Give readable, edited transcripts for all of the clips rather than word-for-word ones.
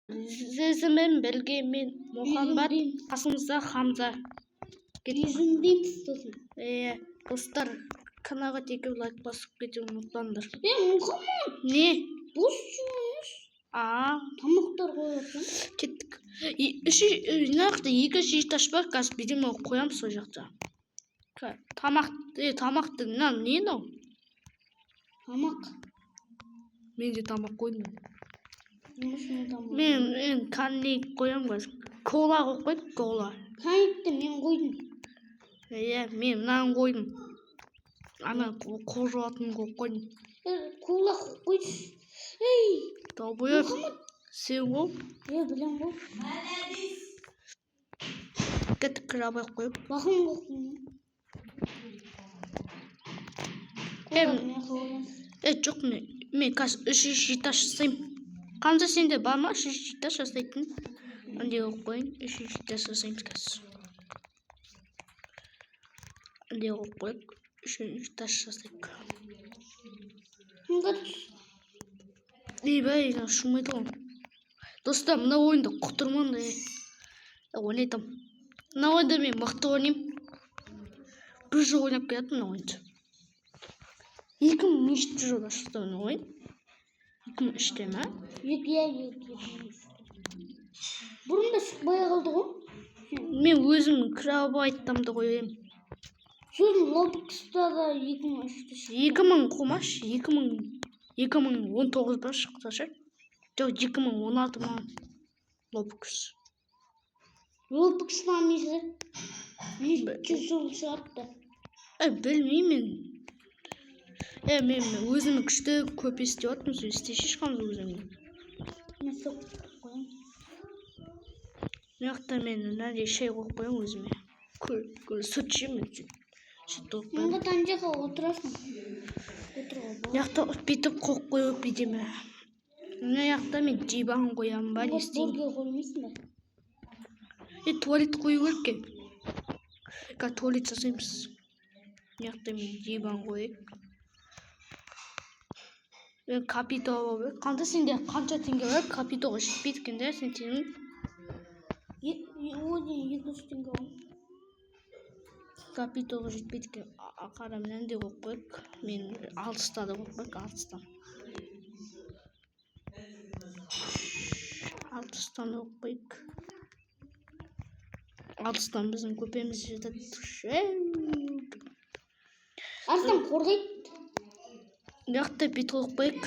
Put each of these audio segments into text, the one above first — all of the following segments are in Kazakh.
Сезімім білгенмен Мұхаммад, қасымызда Хамза. Жүзіндейміз сосын. Достар, каналға тегі лайк басып кетуді ұмытпаңдар. Мұхаммад. Не? Бос жүрміз. Тамақтар қоясың. Кеттік. Нақты екі шиіташ бар, қазір видео қоямыз сол жақта. Тамақты, не мынау? Тамақ. Мен де тамақ қойдым. Мен Мен канни қоям қазір. Кола қойып қойдым, кола. Каникті мен қойдым. Мен мынаны қойдым. Ана қол жуатын қойып қойдым. Кола қойып қойшы. Толбойып. Сен ол? Білем ғой. Кеттік крабай қойып. Бақым қойдым. Жоқ, мен қазір үш шиіташ жасаймын. Қамза сенде бар ма үш шиіташ жасайтын? Андай қойып қойын, үш шиіташ жасаймыз қазір. Андай қойып қойып, үш шиіташ жасайық. Бәй, шумайды ғой. Достар, мына ойынды құтырман ойнайтам. Мына ойында мен мықты ойнаймын. Бір жыл ойнап келатым мына ойынды. 2003 жылда шықты мына ойын. 2003-те ма? Бұрында шықпай қалды ғой. Мен өзім крабы айтамды қояйым. Сосын Roblox'та да 2003-те шықты. 2000 қомаш, 2019-да шықты ше. Жоқ, 2016-ма Roblox. Roblox'та несі? 2 жыл шығарыпты. Білмеймін. Мен өзімі күшті көп естеп отырмын, сол істей шешқанымды өзімді. Мен соқ қоям. Мынақты мен мынандай шай қойып қоям өзіме. Сүт жеймін. Мұнда танжаға отырасың. Мынақты бүйтіп қойып қойып едеме. Мына жақта мен жибан қоямын ба, не істеймін? Бургер қоймайсың ба? Туалет қою керек ке. Қазір туалет жасаймыз. Мынақты мен жибан қойып. Капитал бар. Қандай сенде қанша теңге бар? Капиталға жетпейді екен де, сен теңің? 200 теңге бар. Капиталға жетпейді екен. Қара мынандай қойып қойып. Мен 6-та да қойып қойып, 6-тан. 6-тан қойып қойып. 6-тан біздің көпеміз жетеді. 6-тан қорғайды. Мынақты бүйтіп қойып қойып.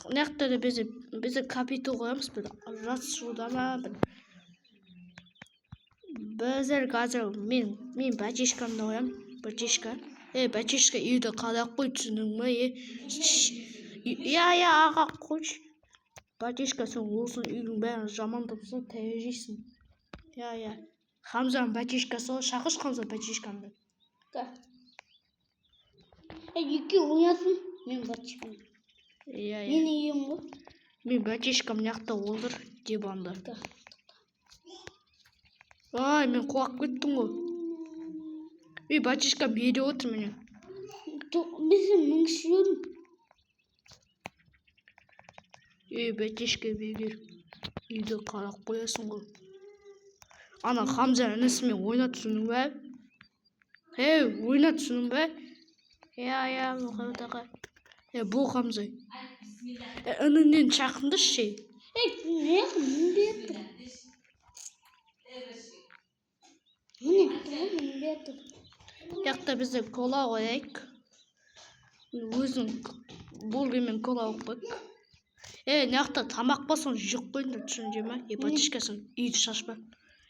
Мынақты да біз капитал қоямыз. Жас жылда ма? Біздер қазір мен бәтешкамды қоямын. Бәтешка. Бәтешка үйді қалақ қой, түсінің ма? Аға қойшы. Бәтешка сен олсын үйдің бәрін жамандапса тәжейсің. Хамзаның бәтешкасы ғой, шақыш Хамза бәтешкамды. Екі ойнасын, мен бәтешкам. Мен ем ғой. Мен бәтешкам мынақты олдыр, дебанды. Мен құлақ кеттім ғой. Бәтешкам бере отыр мені. Біздің мүңшілерім. Бәтешка бер. Үйді қарақ қоясың ғой. Ана Хамза інісімен ойнат түсінің бә? Ойнат түсінің бә? Мұхаммад. Бұл Хамза. Ініңнен шақынды ше. Не берді? Міне, берді. Яқта бізде кола қояйық. Өзің бургермен кола қойып қойып. Яқта тамақ ба соны жеп қойыңдар, түсінже ма? Бәтешкасын үйді шашпа.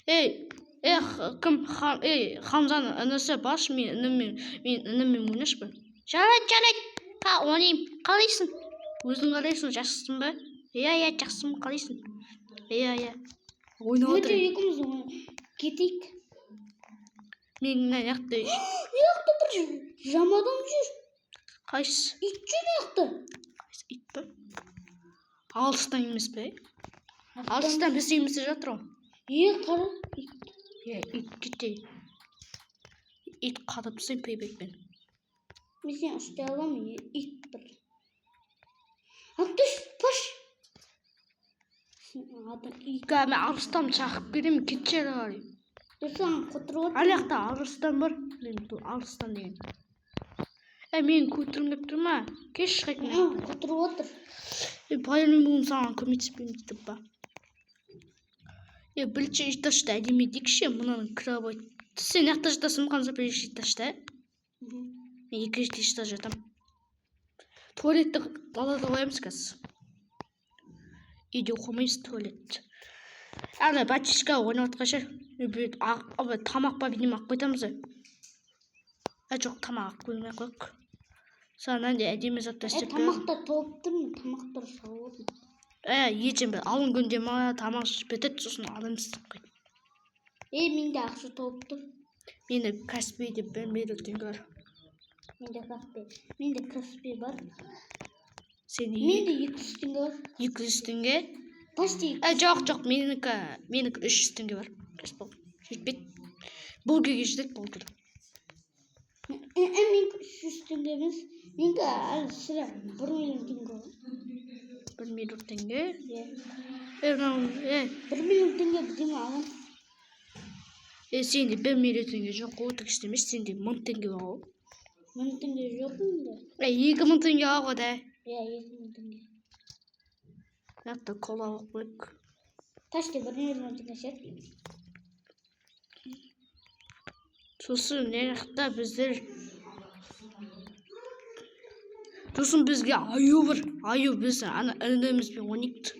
Кім? Хамзаның інісі баш, мен ініммен ойнаш па? Жарайды. Ойнайым. Қалайсың? Өзің қалайсың? Жақсысың ба? Жақсымын. Қалайсың? Ойнап отыр. Екіміз кетейік. Мен мына жақта... Яқты бір жамадам жүр. Қайсы? Ит жүр яқты. Қайсы ит ба? Алыстан емес бе? Алыстан біз емесі жатыр ғой. Қара ит. Ит кете. Ит қадапсың пейбекпен. Мен сен ұстай аламын, ит бір. Ақтыш, паш. Adam Га мен арыстан чакырып берем кетчер бар. Dursan kuturup Ал жакта арыстан бар. Арыстан деген. Мен көтөрүп турма. Кеш шайкын. kuturup otur. Байырым бүгүн саған көмектеспейм деп ба. Білчі иташта әдеме дейікші, мұнаның крабы. Сен яқта жатасың, қанша бірінші иташта? Мен екінші иташта жатам. Туалетті далада қоямыз қазір. Үйде қоймаймыз туалет. Ана батишка ойнап отқанша, тамақ па бейнем ақ қойтамыз. Жоқ, тамақ ақ қоймай қойық. Саған әдемі затты істеп беремін. Тамақта толып тұрмын, тамақтар салып. Ечем алын күнде ма тамақ бітет, сосын аламыз қой. Менде ақша толып тұр. Менде Каспи деп бермейді теңге бар. Менде Каспи бар. Менде 200 теңге бар. 200 теңге? Почти. Жоқ, менікі 300 теңге бар. Жетпейді. Бұл күйге жетеді, бұл күйге. Мен 300 теңге емес. Менде әлі сірә 1 миллион теңге бар. 1 миллион теңге? 1 миллион теңге бірдеңе алам. Сенде 1 миллион теңге жоқ, отық істемес, сенде 1000 теңге бар. 1000 теңге жоқ менде. 2000 теңге алға да. 2000 теңге. Нақты кола алып қойық. Ташты 1 миллион теңге шет. Сосын нерақта біздер. Сосын бізге аю бар. Аю біз ана інімізбен ойнайды.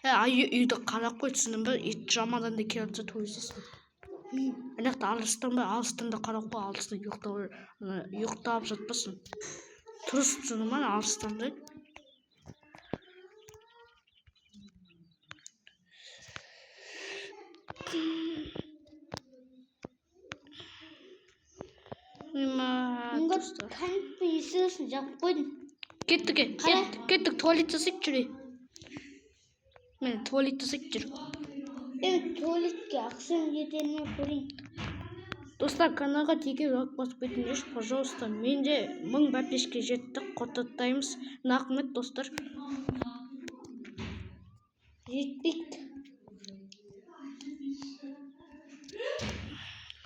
Аю үйді қарап қой, түсінім бір ет жамадан да келіп туысыз. Анақта алыстанда қарап қой, алыстан ұйықтап жатпасын. Тұрыс түсінім ана алыстанда. Kanka istiyorsun cevap koydum. Kettik tuvalette sık жүрей. Мен туалетте sık жүр. Tuvaletке ақшам жетеріне көрейін. Достар, каналға тегі лайк басып кетіңдерші, пожалуйста. Менде 1000 бәпешке жетті, құттықтаймыз. Рахмет, достар. Жетпейді.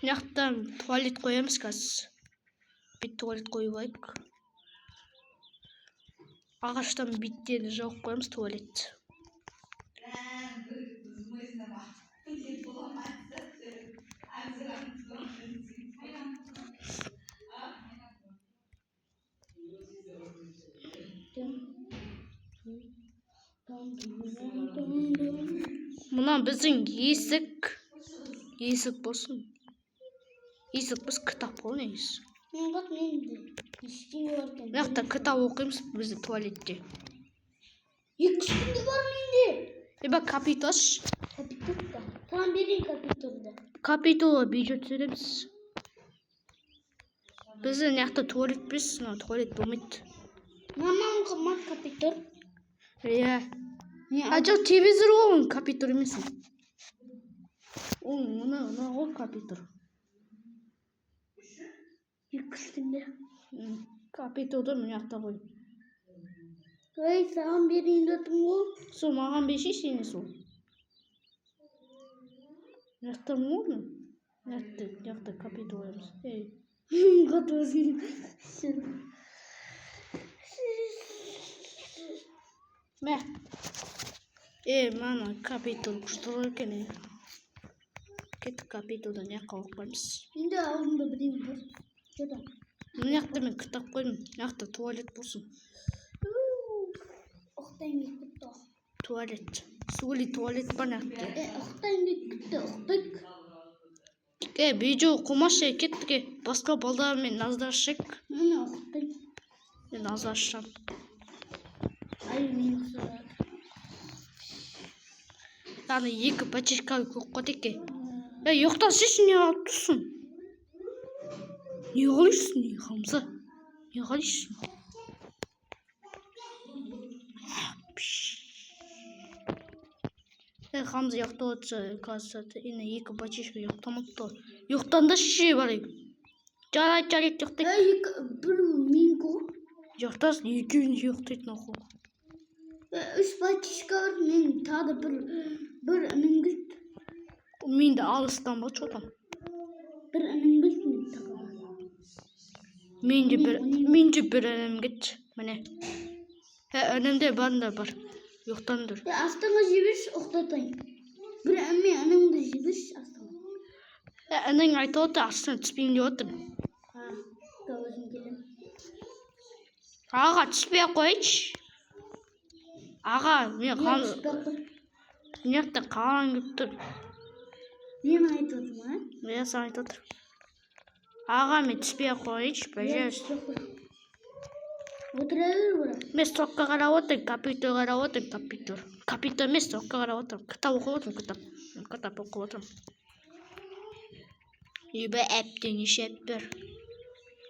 Яқтан туалет қоямыз қазір. Бит туалет қойып алайық. Ағаштан биттен жауып қоямыз туалет. Мына біздің есік болсын. Есік біз кітап қоймаймыз. Яқта кітап оқимыз біздің туалетте. 200 теңге бар менде. Капитош. Капитолда. Tamam берейін капитолда. Капитолға бюджет сөйлеміз. Біздің яқта туалет біз, туалет болмайды. Мамам қымат капитол. Жоқ, телевизор ол капитол емес. Ол мына ол капитол. 200 теңге. Капитолды мен яқта қой. Саған берейін дедім ғой. Сол маған беші сені сол. Яқта можно? Яқта капитол қоямыз. Готовый. Мана капитол күштірі екен. Кетті капитолдан яққа оқпаймыз. Енді алдында бірден бар. Жода. Мына яқта мен кітап қойдым. Яқта туалет болсын. Оқтайын кетті. Туалет. Сули туалет бар яқта. Оқтайын кетті. Оқтайық. Видео қомашы кеттіге. Басқа балдармен наздаршық. Мына оқтайын. Мен наздаршам. Ай, мен ұқсырады. Яғни 2 пачешка көк қотеке. Жоқтан сешін не алып тұрсың? Не қалайсың, Хамза? Не қалайсың? Хамза жоқта отса, қазір ені 2 пачешка жоқтамапты. Жоқтанда шеше барайық. Жарайды жоқтайық. Бір мен ғой. Жоқтасын, екеуін жоқтайтын оқу. Үш батюшка бар, мен тағы да бір інім келді. Мен де алыстан ба чотам. Bir інім келді мен тағы да. Мен де бір інім кетті. Міне. Інімде банда бар. Жоқтан тұр. Астыңа жіберші, ұқтатайын. Bir мен інімді жіберші астыңа.Інің айтып отыр, астына түспеймін деп отыр. Өзім келем. Аға түспей ақ қойшы. Аға, мен қалан келіп тұр. Мен айтып отырмын, Мен саған айтып отыр. Аға, мен түспей ақ қойшы, пожалуйста. Отыра бер бірақ. Мен стокқа қарап отырмын, компьютер қарап отырмын, компьютер. Компьютер емес, стокқа қарап отырмын. Кітап оқып отырмын, кітап оқып отырмын. Бір әптен еш әп бір.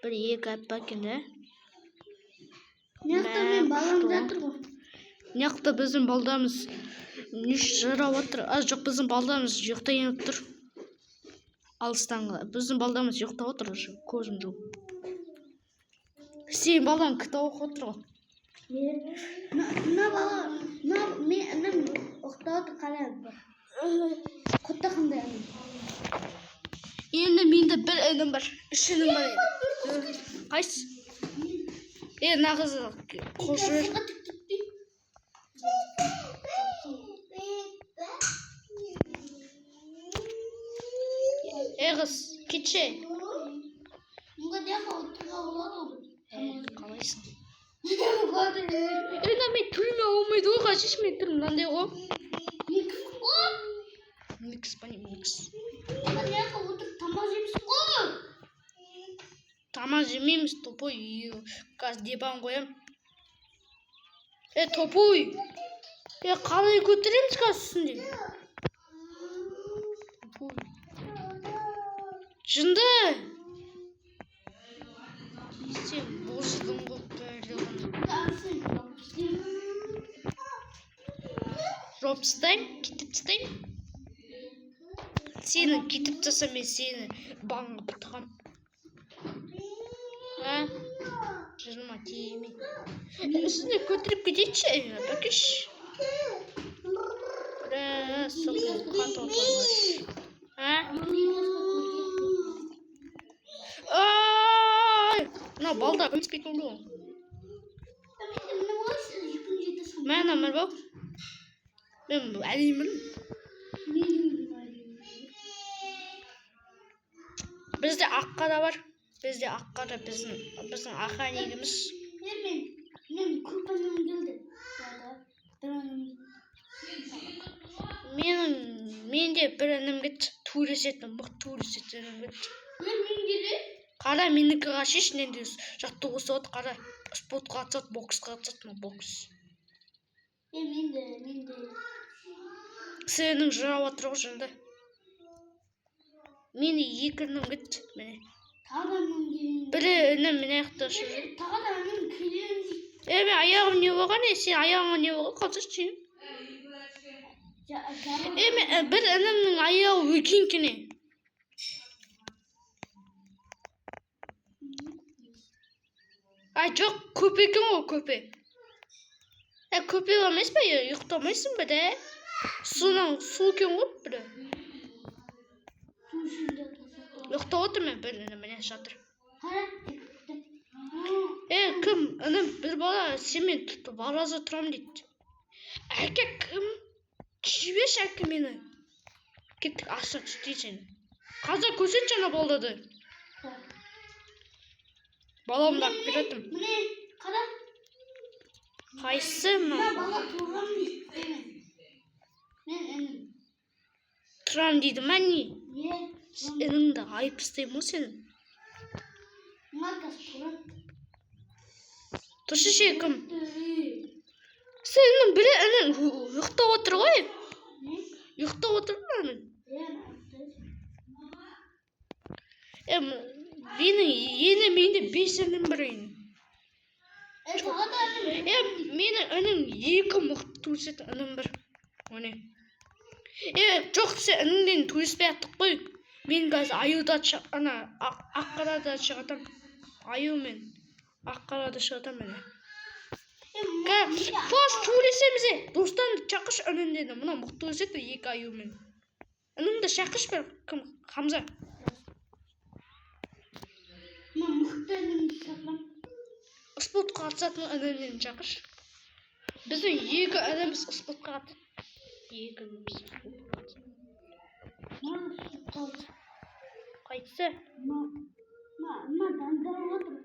Бір екі әп бар екен, да? Неқта мен балам жатыр ғой. Неқта біздің балдамыз неш жарап отыр. Жоқ, біздің балдамыз жоқтайын тұр. Алыстанға. Біздің балдамыз жоқтап отыр. Көзім жоқ. Сен балдан кітап оқып отыр ғой. Мына бала, мен інім ұқтап отыр қалай бар. Құтта қандай інім. Енді менде бір інім бар. Үш інім бар. Қайсы? Нағыз қош жөр. Қыз, кетші. Мұнға деқа отырға болады ғой. Қалайсың? Мен түрме олмайды ғой, қашеш мен түрім мынандай ғой. Микс, микс. Мұнға деқа отырып тамақ жеміз ғой. Тамақ жемейміз, топой. Қазір дебан қоям. Топой. Қалай көтереміз қазір үстінде? Жынды. Сен боздың ғой бәліғын. Ропстайм, кетіп тастайм. Сені кетіп тастасам, мен сені баңға бұтығам. Жырма тиеме. Үстіне көтеріп кетейші, бәкіш. Соқын қан тоқылмаш. Мына балда көмеспейтін ғой. Мен амыр бол. Мен әлеймін. Бізде аққара бар. Бізде аққара біздің ақа негіміз. Мен күлпінім келді. Менде бір інім кетті. Туресетін, мұқ туресетін інім кетті. Мен келе? Қара, менікі қашеш, ненде жаттығысы от, қара. Спортқа қатсат, боксқа қатсат, бокс. Менде. Сенің жырау атыр ғой жынды. Мені екі інім кетті, міне. Бірі інім міне аяқты шыр. Тағы да інім келем дейді. Мен аяғым не болған, сен аяғыңа не болған, қалсашы. Бір інімнің аяғы үлкен кене. Жоқ, көпе екен ғой, көпе. Көпе болмайсың ба, ұйықтамайсың ба, да? Суынан су екен ғой, бірі. Ұйықтап отыр мен бір інім, міне жатыр. Кім? Інім бір бала семен бараза тұрам дейді. Әке кім? Жібеш әке мені. Кеттік аса түстейсен. Қазір көсет жана балдады. Баламды ақ беретім. Міне, қара. Қайсы ма? Бала тұрам дейді. Мен інім. Тұрам дейді ма не? Ініңді айып істейм ғой сенің. Маркас тұрам. Тұршы ше кім? Сенің бірі інің ұйықтап отыр ғой. Ұйықтап отыр ма інің? Менде 5 інім бір үйін. Менің інім 2 мұқты туысет інім бір. Жоқ, сен ініңден туыспай аттық қой. Мен қазір аюда аққарада шығатам. Аю мен аққарада шығатам мені. Фас сөйлесеміз. Достанды шақырш үніндені. Мына мұқты өседі 2 аюмен. Үніңді шақырш бер. Кім? Хамза. Мен мықты інімді шақырам. Спортқа қатысатын үнінден шақырш. Біздің 2 ініміз спортқа қатысады. 2 ініміз спортқа қатысады. Қайтсы? Ма дандырып отыр.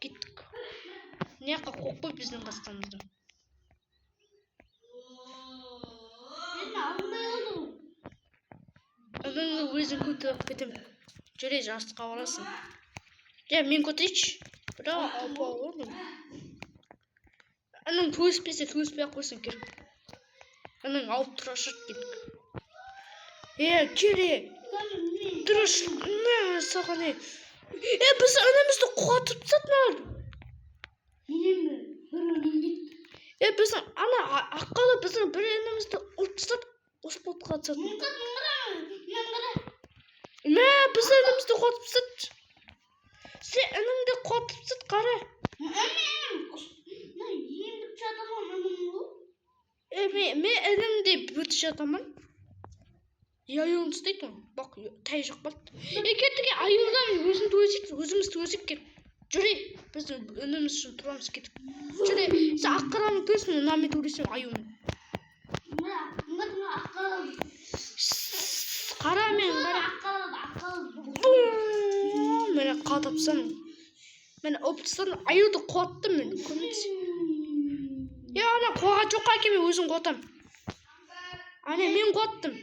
Кеттік. Не қоқ қой біздің қасқамызды. Мен алынбай oldu. Үніңді өзің көтеріп кетем. Жүре жастыққа барасың. Мен көтерейінші. Бірақ алпа ордым. Үнің төспесе төспей қойсын керек. Үнің алып тұра шырт кеттік. Келе. Дұрыс. Саған не? Біз үнімізді қуатып тұтатмар. Біздің ана аққалы біздің бір інімізді ұлтыстап оспотқа атсатын. Біз інімізді қуатып тұтат. Сен інімді қуатып тұтат қара. Мен інімде бүті жатамын. Аюын ұстайды ма? Бақ, тәй жоқ барды. Кеттіге аюдан өзіміз төсіп кет. Жүре, біз үніміз үшін тұрамыз кетіп. Жүре, сен аққараның төсін нами төлесем аюын. Қара мен қара. Мені қатапсан. Мені өптісан аюды қуаттым мен. Көмексен. Ана қуаға жоққа әкеме өзін қуатам. Ана мен қуаттым.